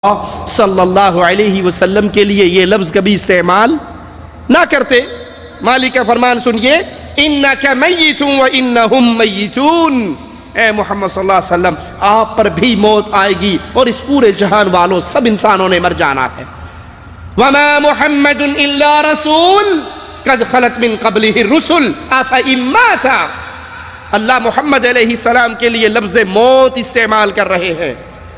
صلی اللہ علیہ وسلم کے لیے یہ لفظ کبھی استعمال نہ کرتے۔ مالک کا فرمان سنیے، اِنَّكَ مَيِّتٌ وَإِنَّهُمْ مَيِّتُونَ، اے محمد صلی اللہ علیہ وسلم آپ پر بھی موت آئے گی اور اس پورے جہان والوں سب انسانوں نے مر جانا ہے۔ وَمَا مُحَمَّدٌ إِلَّا رَسُولٌ قَدْ خَلَتْ مِن قَبْلِهِ الرُّسُلُ أَفَإِن مَاتَ، اللہ محمد علیہ السلام کے لیے لفظ موت استعمال کر رہے ہیں۔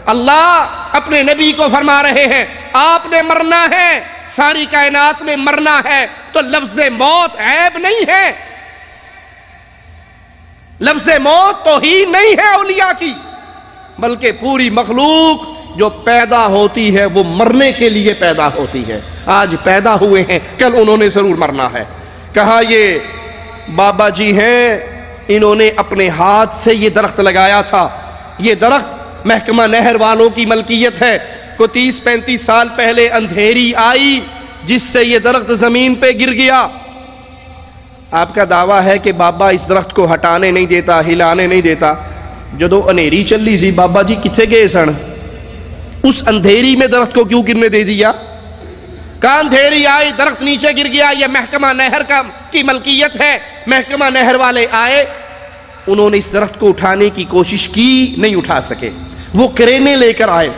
اللہ اپنے نبی کو فرما رہے ہیں آپ نے مرنا ہے، ساری کائنات نے مرنا ہے، تو لفظ موت عیب نہیں ہے، لفظ موت توہین نہیں ہے اولیاء کی، بلکہ پوری مخلوق جو پیدا ہوتی ہے وہ مرنے کے لیے پیدا ہوتی ہے۔ آج پیدا ہوئے ہیں، کل انہوں نے ضرور مرنا ہے۔ کہا یہ بابا جی ہیں، انہوں نے اپنے ہاتھ سے یہ درخت لگایا تھا، یہ درخت محکمہ نہر والوں کی ملکیت ہے۔ کو 30-35 سال پہلے اندھیری آئی جس سے یہ درخت زمین پہ گر گیا۔ آپ کا دعویٰ ہے کہ بابا اس درخت کو ہٹانے نہیں دیتا، ہلانے نہیں دیتا۔ جدو انھیری چلی سی بابا جی کتھے گئے سن؟ اس اندھیری میں درخت کو کیوں گرنے دے دیا؟ کہا اندھیری آئی درخت نیچے گر گیا، یہ محکمہ نہر کی ملکیت ہے۔ محکمہ نہر والے آئے، انہوں نے اس درخت کو اٹھانے کی کوشش کی، نہیں اٹھا سکے۔ وہ کرینے لے کر آئے،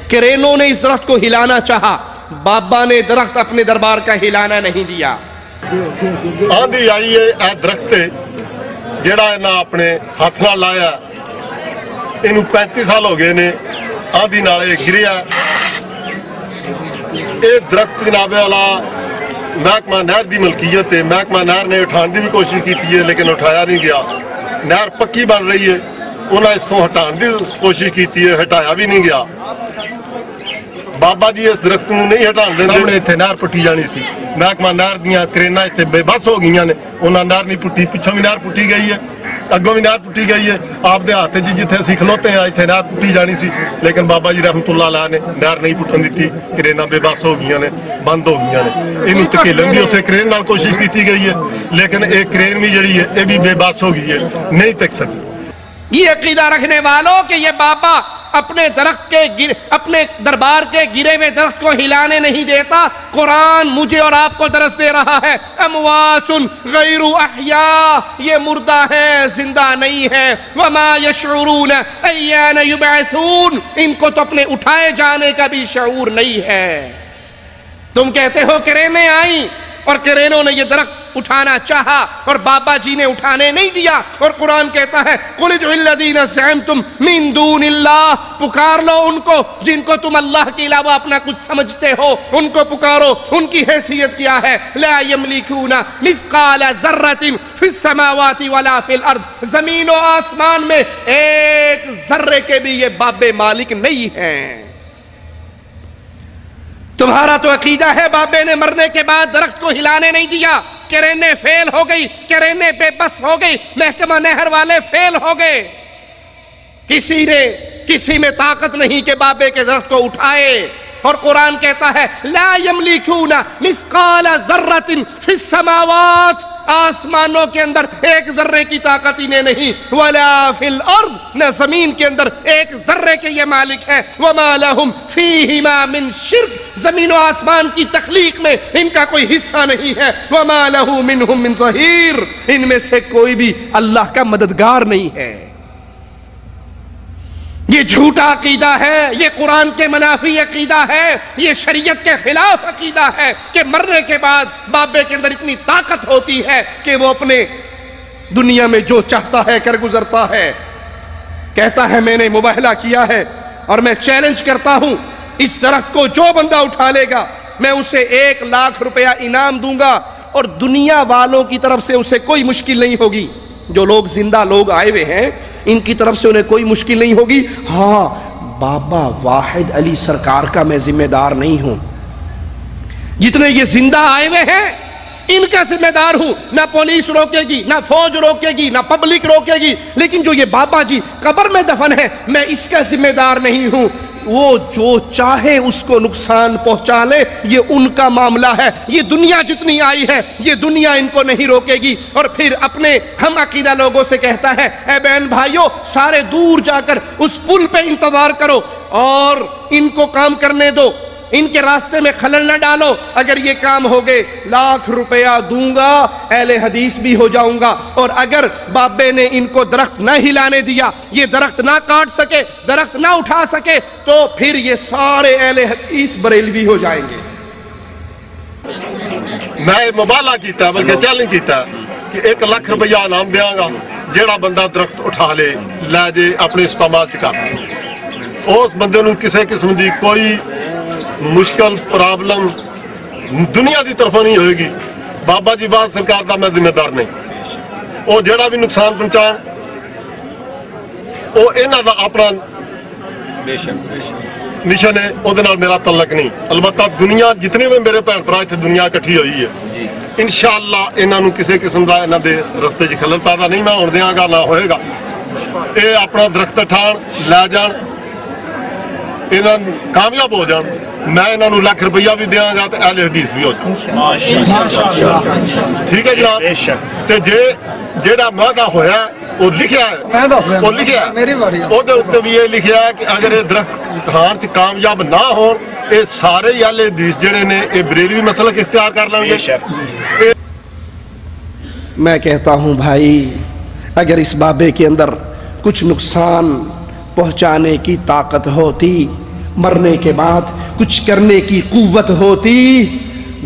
کرینوں نے اس درخت کو ہلانا چاہا، بابا نے درخت اپنے دربار کا ہلانا نہیں دیا۔ آندھی آئی ہے اے درخت جیڑا ہے نا اپنے ہاتھ نہ لایا، انہوں 35 سال ہو گئے نے آندھی نالے گریا۔ اے درخت جناب والا محکمہ نہر دی ملکیت ہے، محکمہ نہر نے اٹھان دی بھی کوشش کی ہے لیکن اٹھایا نہیں گیا۔ نہر پکی بن رہی ہے، انہاں اس تو ہٹان دی کوشش کی ہے، ہٹایا بھی نہیں گیا۔ بابا جی اس درخت نوں نہیں ہٹان دے، سامنے اتنے نہر پٹی جانی سی، محکمہ نہر دیاں کرینا اتنے بے بس ہو گئی نے، انہاں نہر نہیں پٹی، پچھوں بھی نہر پٹی گئی ہے، اگوں بھی نہر پٹی گئی ہے۔ آپ دے ہاتھ جی جتھے اسی کھلوتے ہیں اتنے نہر پٹی جانی سی، لیکن بابا جی رحمت اللہ علیہ نے نہر نہیں پٹن دیتی، کرینا بے بس ہو گئی نے، بند ہو گئی نے۔ انہوں تکیلن بھی اسے کرین نال کوشش کی گئی ہے، لیکن ایک کرین بھی جڑی ہے یہ بھی بے بس ہو گئی ہے، نہیں تک سکی۔ یہ عقیدہ رکھنے والوں کہ یہ بابا اپنے درخت کے اپنے دربار کے گرے ہوئے درخت کو ہلانے نہیں دیتا، قرآن مجھے اور آپ کو درس دے رہا ہے اموات غیر احیاء، یہ مردہ ہیں زندہ نہیں ہیں۔ وما یشعرون ایان یبعثون، ان کو تو اپنے اٹھائے جانے کا بھی شعور نہیں ہے۔ تم کہتے ہو کرینے آئیں اور کرینوں نے یہ درخت اٹھانا چاہا اور بابا جی نے اٹھانے نہیں دیا، اور قرآن کہتا ہے قُلِ ادْعُوا الَّذِينَ زَعَمْتُم مِّن دُونِ اللَّهِ، پکار لو ان کو جن کو تم اللہ کے علاوہ اپنا کچھ سمجھتے ہو، ان کو پکارو۔ ان کی حیثیت کیا ہے؟ لَا يَمْلِكُونَ مِثْقَالَ ذَرَّةٍ فِي السَّمَاوَاتِ وَلَا فِي الْأَرْضِ، زمین و آسمان میں ایک ذرے کے بھی یہ بابے مالک نہیں ہیں۔ تمہارا تو عقیدہ ہے بابے نے مرنے کے بعد درخت کو ہلانے نہیں دیا، کرینے فیل ہو گئی، کرینے بے بس ہو گئی، محکمہ نہر والے فیل ہو گئے، کسی میں طاقت نہیں کہ بابے کے درخت کو اٹھائے۔ اور قرآن کہتا ہے لا یملکون مثقال ذرۃ فی السماوات، آسمانوں کے اندر ایک ذرے کی طاقت انہیں نہیں، ولا فی الارض، نہ زمین کے اندر ایک ذرے کے یہ مالک ہے۔ وما لہم فیہما من شرک، زمین و آسمان کی تخلیق میں ان کا کوئی حصہ نہیں ہے۔ وما لہ منہم من ظہیر، ان میں سے کوئی بھی اللہ کا مددگار نہیں ہے۔ یہ جھوٹا عقیدہ ہے، یہ قرآن کے منافی عقیدہ ہے، یہ شریعت کے خلاف عقیدہ ہے کہ مرنے کے بعد بابے کے اندر اتنی طاقت ہوتی ہے کہ وہ اپنے دنیا میں جو چاہتا ہے کر گزرتا ہے۔ کہتا ہے میں نے مباہلہ کیا ہے اور میں چیلنج کرتا ہوں، اس درخت کو جو بندہ اٹھا لے گا میں اسے 1 لاکھ روپیہ انعام دوں گا، اور دنیا والوں کی طرف سے اسے کوئی مشکل نہیں ہوگی۔ جو لوگ زندہ لوگ آئے ہوئے ہیں ان کی طرف سے انہیں کوئی مشکل نہیں ہوگی۔ ہاں بابا واحد علی سرکار کا میں ذمہ دار نہیں ہوں، جتنے یہ زندہ آئے ہوئے ہیں ان کا ذمہ دار ہوں۔ نہ پولیس روکے گی، نہ فوج روکے گی، نہ پبلک روکے گی، لیکن جو یہ بابا جی قبر میں دفن ہے میں اس کا ذمہ دار نہیں ہوں۔ وہ جو چاہے اس کو نقصان پہنچا لے، یہ ان کا معاملہ ہے. یہ دنیا جتنی آئی ہے یہ دنیا ان کو نہیں روکے گی. اور پھر اپنے ہم عقیدہ لوگوں سے کہتا ہے اے بہن بھائیوں سارے دور جا کر اس پل پہ انتظار کرو اور ان کو کام کرنے دو، ان کے راستے میں خلل نہ ڈالو. اگر یہ کام ہو گئے لاکھ روپیہ دوں گا، اہل حدیث بھی ہو جاؤں گا. اور اگر بابے نے ان کو درخت نہ ہلانے دیا، یہ درخت نہ کاٹ سکے، درخت نہ اٹھا سکے، تو پھر یہ سارے اہل حدیث بریلوی ہو جائیں گے. میں مبالغہ کیتا بلکہ چیلنج کیتا کہ 1 لاکھ روپیہ انعام دیاں گا جیڑا بندہ درخت اٹھا لے لے جے اپنے استعمال چکا. اس بندے نو کسی قسم دی کوئی مشکل پرابلم دنیا دی طرفوں نہیں ہوئے گی. بابا جی بات سرکار دا میں ذمہ دار نہیں. وہ جیڑا بھی نقصان پہنچان وہ انہاں دا اپنا مشن ہے، وہ میرا تعلق نہیں. البتہ دنیا جتنے بھی میرے بھن بھرا اتنے دنیا کٹھی ہوئی ہے، انشاءاللہ انہاں نو کسی قسم دا انہاں دے رستے چ خلل پیدا نہیں میں ہون دیاں گا، نہ ہوئے گا. اے اپنا درخت ٹھان لے جان، انہاں کامیاب ہو جان، میں انہاں نو لاکھ روپیہ بھی دیاں گا تے اہل حدیث بھی ہو جان. ٹھیک ہے جناب. تے جیڑا وعدہ ہویا وہ لکھیا ہے، وہ لکھیا ہے وہ دے اوتے بھی یہ لکھیا ہے کہ اگر یہ درخت ٹھان چ کامیاب نہ ہون یہ سارے اہل حدیث جڑے نے یہ بریلوی مسلک اختیار کر لیں گے. میں کہتا ہوں بھائی اگر اس بابے کے اندر کچھ نقصان پہنچانے کی طاقت ہوتی، مرنے کے بعد کچھ کرنے کی قوت ہوتی،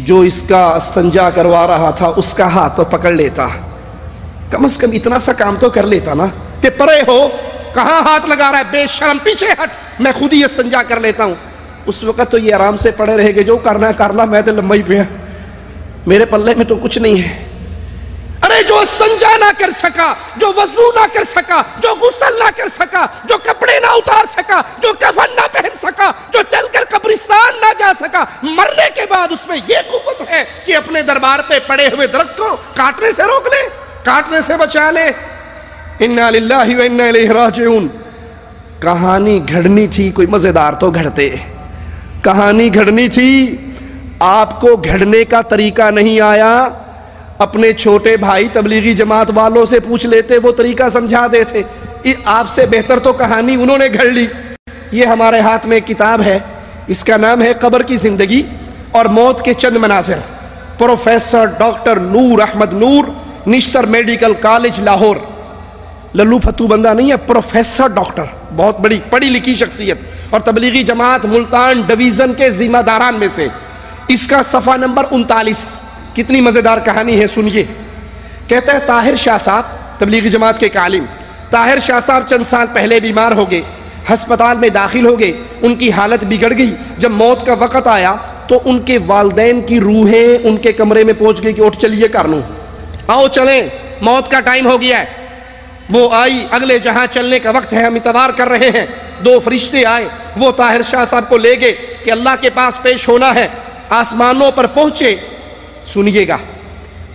جو اس کا استنجا کروا رہا تھا اس کا ہاتھ تو پکڑ لیتا. کم از کم اتنا سا کام تو کر لیتا نا کہ پرے ہو، کہاں ہاتھ لگا رہا ہے، بے شرم پیچھے ہٹ، میں خود ہی استنجا کر لیتا ہوں. اس وقت تو یہ آرام سے پڑے رہے گے، جو کرنا ہے کر لا، میں تو لمبائی پہ میرے پلے میں تو کچھ نہیں ہے. ارے جو استنجا نہ کر سکا، جو وضو نہ کر سکا، جو غسل نہ کر سکا، جو کپڑے نہ اتار سکا، جو کفن نہ پہن سکا، جو چل کر قبرستان نہ جا سکا، مرنے کے بعد اس میں یہ قوت ہے کہ اپنے دربار پہ پڑے ہوئے درخت کو کاٹنے سے روک لے، کاٹنے سے بچا لے. انا للہ و انا الیہ راجعون. کہانی گھڑنی تھی، کوئی مزیدار تو گھڑتے. کہانی گھڑنی تھی، آپ کو گھڑنے کا طریقہ نہیں آیا، اپنے چھوٹے بھائی تبلیغی جماعت والوں سے پوچھ لیتے، وہ طریقہ سمجھا دیتے. آپ سے بہتر تو کہانی انہوں نے گھڑ لی. یہ ہمارے ہاتھ میں ایک کتاب ہے، اس کا نام ہے قبر کی زندگی اور موت کے چند مناظر. پروفیسر ڈاکٹر نور احمد نور، نشتر میڈیکل کالج لاہور. للو پھتو بندہ نہیں ہے، پروفیسر ڈاکٹر، بہت بڑی پڑھی لکھی شخصیت اور تبلیغی جماعت ملتان ڈویژن کے ذمہ داران میں سے. اس کا صفحہ نمبر 39. کتنی مزیدار کہانی ہے سنیے. کہتا ہے طاہر شاہ صاحب، تبلیغی جماعت کے عالم طاہر شاہ صاحب چند سال پہلے بیمار ہو گئے، ہسپتال میں داخل ہو گئے، ان کی حالت بگڑ گئی. جب موت کا وقت آیا تو ان کے والدین کی روحیں ان کے کمرے میں پہنچ گئی کہ اٹھ چلیے کارنو، آؤ چلیں، موت کا ٹائم ہو گیا ہے. وہ آئی، اگلے جہاں چلنے کا وقت ہے، ہم انتظار کر رہے ہیں. 2 فرشتے آئے، وہ طاہر شاہ صاحب کو لے گئے کہ اللہ کے پاس پیش ہونا ہے. آسمانوں پر پہنچے، سنیے گا،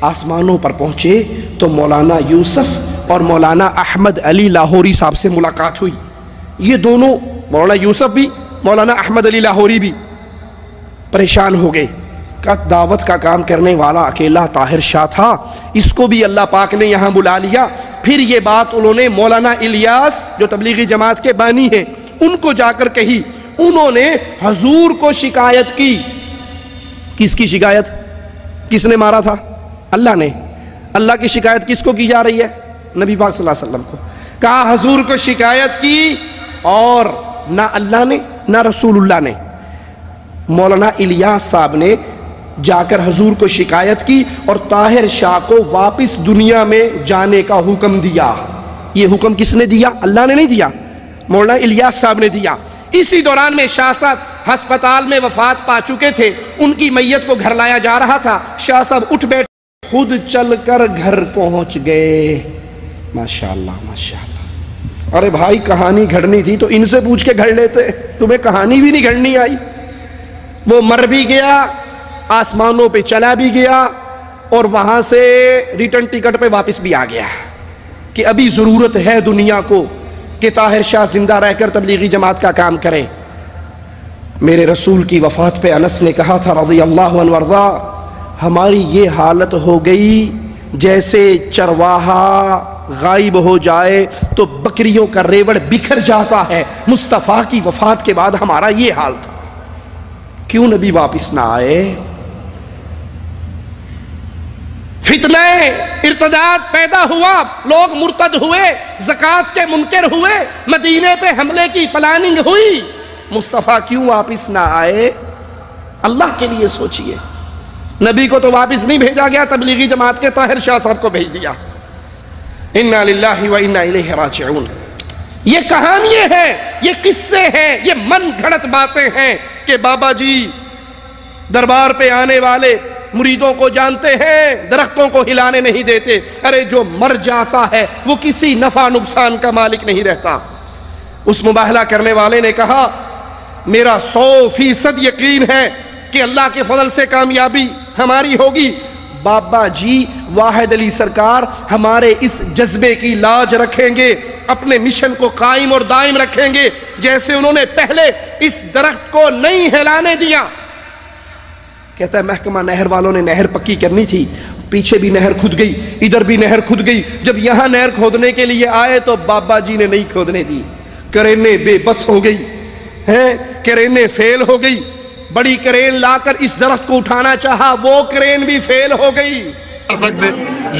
آسمانوں پر پہنچے تو مولانا یوسف اور مولانا احمد علی لاہوری صاحب سے ملاقات ہوئی. یہ دونوں، مولانا یوسف بھی مولانا احمد علی لاہوری بھی پریشان ہو گئے. کہ دعوت کا کام کرنے والا اکیلا طاہر شاہ تھا، اس کو بھی اللہ پاک نے یہاں بلا لیا. پھر یہ بات انہوں نے مولانا الیاس جو تبلیغی جماعت کے بانی ہیں ان کو جا کر کہی. انہوں نے حضور کو شکایت کی. کس کی شکایت؟ کس نے مارا تھا؟ اللہ نے. اللہ کی شکایت کس کو کی جا رہی ہے؟ نبی پاک صلی اللہ علیہ وسلم کو. کہا حضور کو شکایت کی، اور نہ اللہ نے نہ رسول اللہ نے. مولانا الیاس صاحب نے جا کر حضور کو شکایت کی اور طاہر شاہ کو واپس دنیا میں جانے کا حکم دیا. یہ حکم کس نے دیا؟ اللہ نے نہیں دیا، مولانا الیاس صاحب نے دیا. اسی دوران میں شاہ صاحب ہسپتال میں وفات پا چکے تھے، ان کی میت کو گھر لایا جا رہا تھا. شاہ صاحب اٹھ بیٹھے، خود چل کر گھر پہنچ گئے. ماشاءاللہ ماشاءاللہ. ارے بھائی کہانی گھڑنی تھی تو ان سے پوچھ کے گھڑ لیتے، تمہیں کہانی بھی نہیں گھڑنی آئی. وہ مر بھی گیا، آسمانوں پہ چلا بھی گیا، اور وہاں سے ریٹرن ٹکٹ پہ واپس بھی آ گیا کہ ابھی ضرورت ہے دنیا کو کہ طاہر شاہ زندہ رہ کر تبلیغی جماعت کا کام کرے. میرے رسول کی وفات پہ انس نے کہا تھا رضی اللہ عنہ وارضا، ہماری یہ حالت ہو گئی جیسے چرواہا غائب ہو جائے تو بکریوں کا ریوڑ بکھر جاتا ہے، مصطفیٰ کی وفات کے بعد ہمارا یہ حال تھا۔ کیوں نبی واپس نہ آئے؟ فتنہ ارتداد پیدا ہوا، لوگ مرتد ہوئے، زکوٰۃ کے منکر ہوئے، مدینے پہ حملے کی پلاننگ ہوئی، مصطفیٰ کیوں واپس نہ آئے؟ اللہ کے لیے سوچئے۔ نبی کو تو واپس نہیں بھیجا گیا، تبلیغی جماعت کے طاہر شاہ صاحب کو بھیج دیا۔ انا للہ و انا الیہ راجعون۔ یہ کہانی ہے، یہ قصے ہیں، یہ من گھڑت باتیں ہیں کہ بابا جی دربار پہ آنے والے مریدوں کو جانتے ہیں، درختوں کو ہلانے نہیں دیتے۔ ارے جو مر جاتا ہے وہ کسی نفع نقصان کا مالک نہیں رہتا۔ اس مباہلہ کرنے والے نے کہا میرا 100% یقین ہے کہ اللہ کے فضل سے کامیابی ہماری ہوگی۔ بابا جی واحد علی سرکار ہمارے اس جذبے کی لاج رکھیں گے، اپنے مشن کو قائم اور دائم رکھیں گے، جیسے انہوں نے پہلے اس درخت کو نہیں ہلانے دیا۔ کہتا ہے محکمہ نہر والوں نے نہر پکی کرنی تھی، پیچھے بھی نہر کھد گئی، ادھر بھی نہر کھد گئی۔ جب یہاں نہر کھودنے کے لیے آئے تو بابا جی نے نہیں کھودنے دی، کرینے بے بس ہو گئی ہیں، کرینے فیل ہو گئی۔ بڑی کرین لا کر اس درخت کو اٹھانا چاہا، وہ کرین بھی فیل ہو گئی۔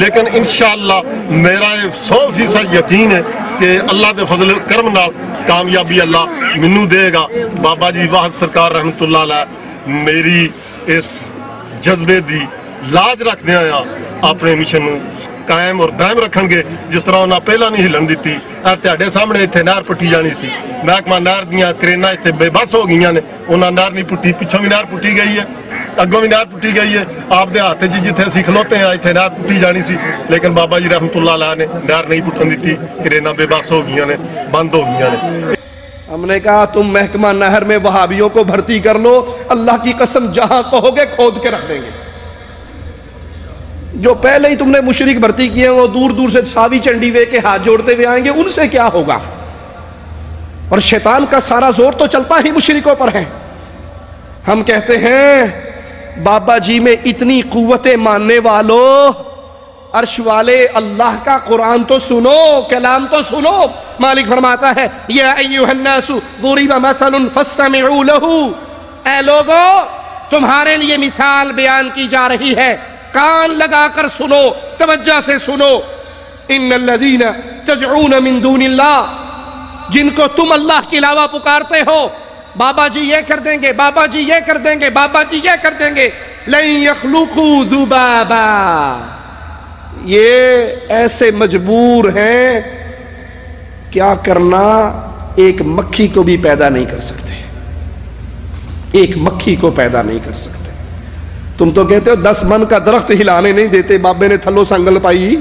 لیکن انشاءاللہ میرا 100% یقین ہے کہ اللہ دے فضل کرم نال کامیابی اللہ منو دے گا۔ بابا جی واحد سرکار رحمت اللہ علیہ میری اس جذبے دی لاج رکھنے آیا، اپنے مشن قائم اور دائم رکھن گے، جس طرح انہاں پہلا نہیں ہلن دیتی۔ تہاڈے سامنے اتنے نہر پٹی جانی سی، محکمہ نہر دیاں کرینا اتنے بے بس ہو گئی نے، انہاں نہر نہیں پٹی، پچھوں بھی نہر پٹی گئی ہے، اگوں بھی نہر پٹی گئی ہے۔ آپ دے ہاتھ جی جتھے اسی کھلوتے ہیں اتنے نہر پٹی جانی سی، لیکن بابا جی رحمت اللہ علیہ نے نہر نہیں پٹن دیتی، کرینا بے بس ہو گئی نے، بند ہو گئی نے۔ ہم نے کہا تم محکمہ نہر میں وہابیوں کو بھرتی کر لو، اللہ کی قسم جہاں کہو گے کھود کے رکھ دیں گے۔ جو پہلے ہی تم نے مشرک بھرتی کیے وہ دور دور سے ساوی چنڈی وے کے ہاتھ جوڑتے ہوئے آئیں گے، ان سے کیا ہوگا؟ اور شیطان کا سارا زور تو چلتا ہی مشرکوں پر ہے۔ ہم کہتے ہیں بابا جی میں اتنی قوت ماننے والوں، عرش والے اللہ کا قرآن تو سنو، کلام تو سنو۔ مالک فرماتا ہے یا ایھا الناس ضرب مثل فاستمعوا لہ، اے لوگو تمہارے لیے مثال بیان کی جا رہی ہے، کان لگا کر سنو، توجہ سے سنو۔ ان الذین تدعون من دون اللہ، جن کو تم اللہ کے علاوہ پکارتے ہو، بابا جی یہ کر دیں گے، بابا جی یہ کر دیں گے، بابا جی یہ کر دیں گے، لن یخلقوا ذبابا، یہ ایسے مجبور ہیں، کیا کرنا، ایک مکھی کو بھی پیدا نہیں کر سکتے، ایک مکھی کو پیدا نہیں کر سکتے۔ تم تو کہتے ہو 10 من کا درخت ہلانے نہیں دیتے، بابے نے تھلو سنگل پائی،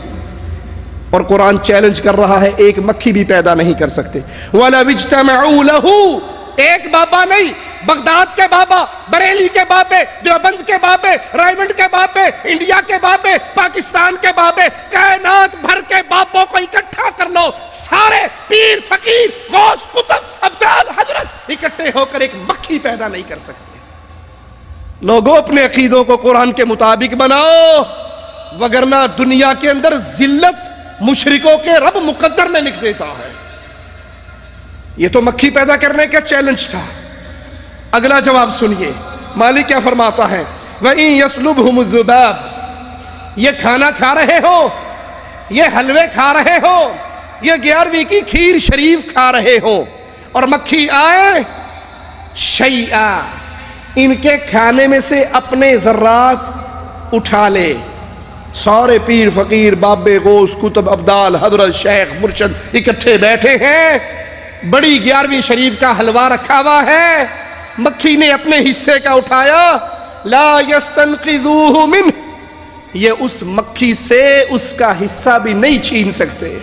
اور قرآن چیلنج کر رہا ہے ایک مکھی بھی پیدا نہیں کر سکتے۔ وَلَوْ اجْتَمَعُوا لَهُ، ایک بابا نہیں، بغداد کے بابا، بریلی کے بابے، دیوبند کے بابے، رائیونڈ کے بابے، انڈیا کے بابے، پاکستان کے بابے، کائنات بھر کے بابوں کو اکٹھا کر لو، سارے پیر فقیر غوث قطب ابدال حضرت اکٹھے ہو کر ایک مکھی پیدا نہیں کر سکتے۔ لوگوں اپنے عقیدوں کو قرآن کے مطابق بناؤ، وگرنہ دنیا کے اندر ذلت مشرکوں کے رب مقدر میں لکھ دیتا ہے۔ یہ تو مکھی پیدا کرنے کا چیلنج تھا۔ اگلا جواب سنیے، مالک کیا فرماتا ہے، وَإِن يَسْلُبْهُمُ الذُّبَابُ، یہ کھانا کھا رہے ہو، یہ حلوے کھا رہے ہو، یہ 11ویں کی کھیر شریف کھا رہے ہو، اور مکھی آئے شیئا، ان کے کھانے میں سے اپنے ذرات اٹھا لے، سارے پیر فقیر بابے غوث قطب ابدال حضرت شیخ مرشد اکٹھے بیٹھے ہیں، بڑی 11ویں شریف کا حلوہ رکھا ہوا ہے، مکھی نے اپنے حصے کا اٹھایا، لا یستنقذوہ منہ، یہ اس مکھی سے اس کا حصہ بھی نہیں چھین سکتے۔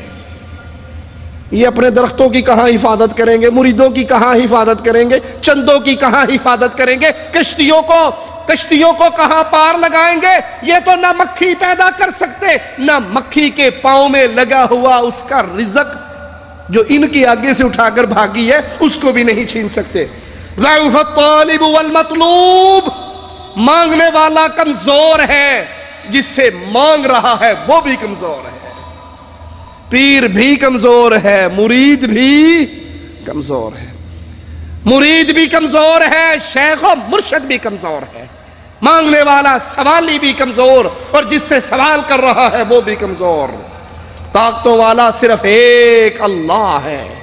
یہ اپنے درختوں کی کہاں حفاظت کریں گے، مریدوں کی کہاں حفاظت کریں گے، چندوں کی کہاں حفاظت کریں گے، کشتیوں کو کہاں پار لگائیں گے؟ یہ تو نہ مکھی پیدا کر سکتے، نہ مکھی کے پاؤں میں لگا ہوا اس کا رزق جو ان کے آگے سے اٹھا کر بھاگی ہے اس کو بھی نہیں چھین سکتے۔ ضعف الطالب والمطلوب، مانگنے والا کمزور ہے، جس سے مانگ رہا ہے وہ بھی کمزور ہے۔ پیر بھی کمزور ہے، مرید بھی کمزور ہے، مرید بھی کمزور ہے، شیخ و مرشد بھی کمزور ہے، مانگنے والا سوالی بھی کمزور، اور جس سے سوال کر رہا ہے وہ بھی کمزور۔ طاقتوں والا صرف ایک اللہ ہے۔